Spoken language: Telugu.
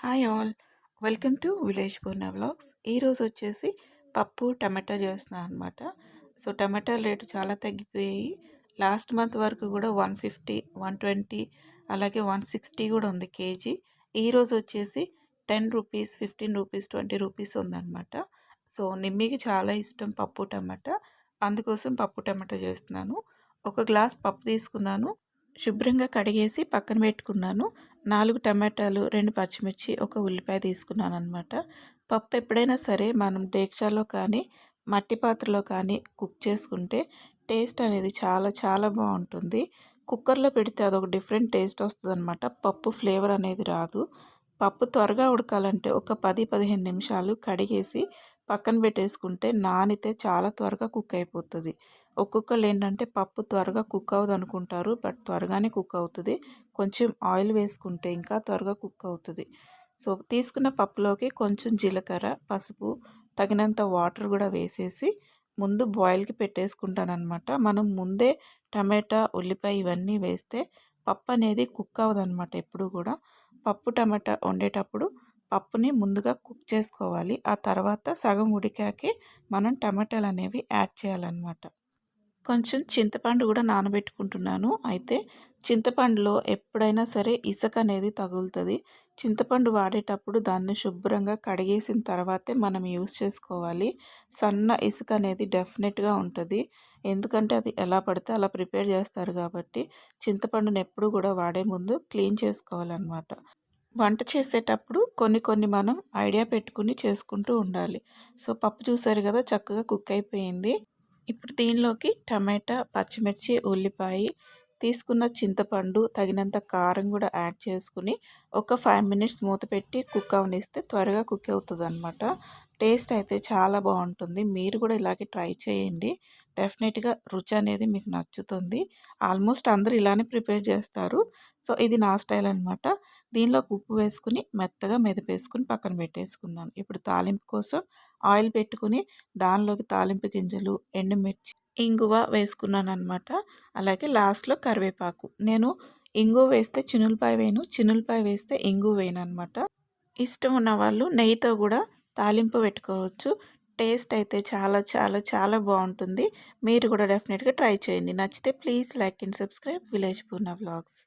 Hi all. Welcome to village Purna vlogs. ఈరోజు వచ్చేసి పప్పు టమాటా చేస్తున్నాను అనమాట. సో టమాటాల రేటు చాలా తగ్గిపోయాయి. లాస్ట్ మంత్ వరకు కూడా 150, 120 అలాగే 160 కూడా ఉంది కేజీ. ఈరోజు వచ్చేసి 10 రూపీస్, 15 రూపీస్, 20 రూపీస్ ఉందన్నమాట. సో నిమ్మికి చాలా ఇష్టం పప్పు టమాటా, అందుకోసం పప్పు టమాటా చేస్తున్నాను. ఒక గ్లాస్ పప్పు తీసుకున్నాను, శుభ్రంగా కడిగేసి పక్కన పెట్టుకున్నాను. 4 టమాటాలు, 2 పచ్చిమిర్చి, ఒక ఉల్లిపాయ తీసుకున్నాననమాట. పప్పు ఎప్పుడైనా సరే మనం డేక్షాలో కానీ, మట్టి పాత్రలో కానీ కుక్ చేసుకుంటే టేస్ట్ అనేది చాలా చాలా బాగుంటుంది. కుక్కర్లో పెడితే అదొక డిఫరెంట్ టేస్ట్ వస్తుందన్నమాట. పప్పు ఫ్లేవర్ అనేది రాదు. పప్పు త్వరగా ఉడకాలంటే ఒక 10-15 నిమిషాలు కడిగేసి పక్కన పెట్టేసుకుంటే నానితే చాలా త్వరగా కుక్ అయిపోతుంది. ఒక్కొక్కళ్ళు ఏంటంటే పప్పు త్వరగా కుక్ అవ్వదు అనుకుంటారు, బట్ త్వరగానే కుక్ అవుతుంది. కొంచెం ఆయిల్ వేసుకుంటే ఇంకా త్వరగా కుక్ అవుతుంది. సో తీసుకున్న పప్పులోకి కొంచెం జీలకర్ర, పసుపు, తగినంత వాటర్ కూడా వేసేసి ముందు బాయిల్కి పెట్టేసుకుంటానమాట. మనం ముందే టమాటా, ఉల్లిపాయ ఇవన్నీ వేస్తే పప్పు అనేది కుక్ అవ్వదన్నమాట. ఎప్పుడు కూడా పప్పు టమాటా వండేటప్పుడు పప్పుని ముందుగా కుక్ చేసుకోవాలి. ఆ తర్వాత సగం ఉడికాకే మనం టమాటాలు అనేవి యాడ్ చేయాలన్నమాట. కొంచెం చింతపండు కూడా నానబెట్టుకుంటున్నాను. అయితే చింతపండులో ఎప్పుడైనా సరే ఇసుక అనేది తగులుతుంది. చింతపండు వాడేటప్పుడు దాన్ని శుభ్రంగా కడిగేసిన తర్వాతే మనం యూస్ చేసుకోవాలి. సన్న ఇసుక అనేది డెఫినెట్గా ఉంటుంది. ఎందుకంటే అది ఎలా పడితే అలా ప్రిపేర్ చేస్తారు కాబట్టి చింతపండుని ఎప్పుడు కూడా వాడే ముందు క్లీన్ చేసుకోవాలన్నమాట. వంట చేసేటప్పుడు కొన్ని కొన్ని మనం ఐడియా పెట్టుకుని చేసుకుంటూ ఉండాలి. సో పప్పు చూసారు కదా, చక్కగా కుక్ అయిపోయింది. ఇప్పుడు దీనిలోకి టమాటా, పచ్చిమిర్చి, ఉల్లిపాయ, తీసుకున్న చింతపండు, తగినంత కారం కూడా యాడ్ చేసుకుని ఒక 5 మినిట్స్ మూత పెట్టి కుక్ అవనిస్తే త్వరగా కుక్ అవుతుందన్నమాట. టేస్ట్ అయితే చాలా బాగుంటుంది. మీరు కూడా ఇలాగే ట్రై చేయండి. డెఫినెట్గా రుచి అనేది మీకు నచ్చుతుంది. ఆల్మోస్ట్ అందరూ ఇలానే ప్రిపేర్ చేస్తారు. సో ఇది నా స్టైల్ అనమాట. దీనిలోకి ఉప్పు వేసుకుని మెత్తగా మెదిపేసుకుని పక్కన పెట్టేసుకున్నాను. ఇప్పుడు తాలింపు కోసం ఆయిల్ పెట్టుకుని దానిలోకి తాలింపు గింజలు, ఎండుమిర్చి, ఇంగువ వేసుకున్నాను అనమాట. అలాగే లాస్ట్లో కరివేపాకు. నేను ఇంగువ వేస్తే చిన్నులపాయ వేయను, చిన్నులపాయ వేస్తే ఇంగువ వేయను అనమాట. ఇష్టం ఉన్న వాళ్ళు నెయ్యితో కూడా తాలింపు పెట్టుకోవచ్చు. టేస్ట్ అయితే చాలా చాలా చాలా బాగుంటుంది. మీరు కూడా డెఫినెట్గా ట్రై చేయండి. నచ్చితే please like and subscribe village Purna vlogs.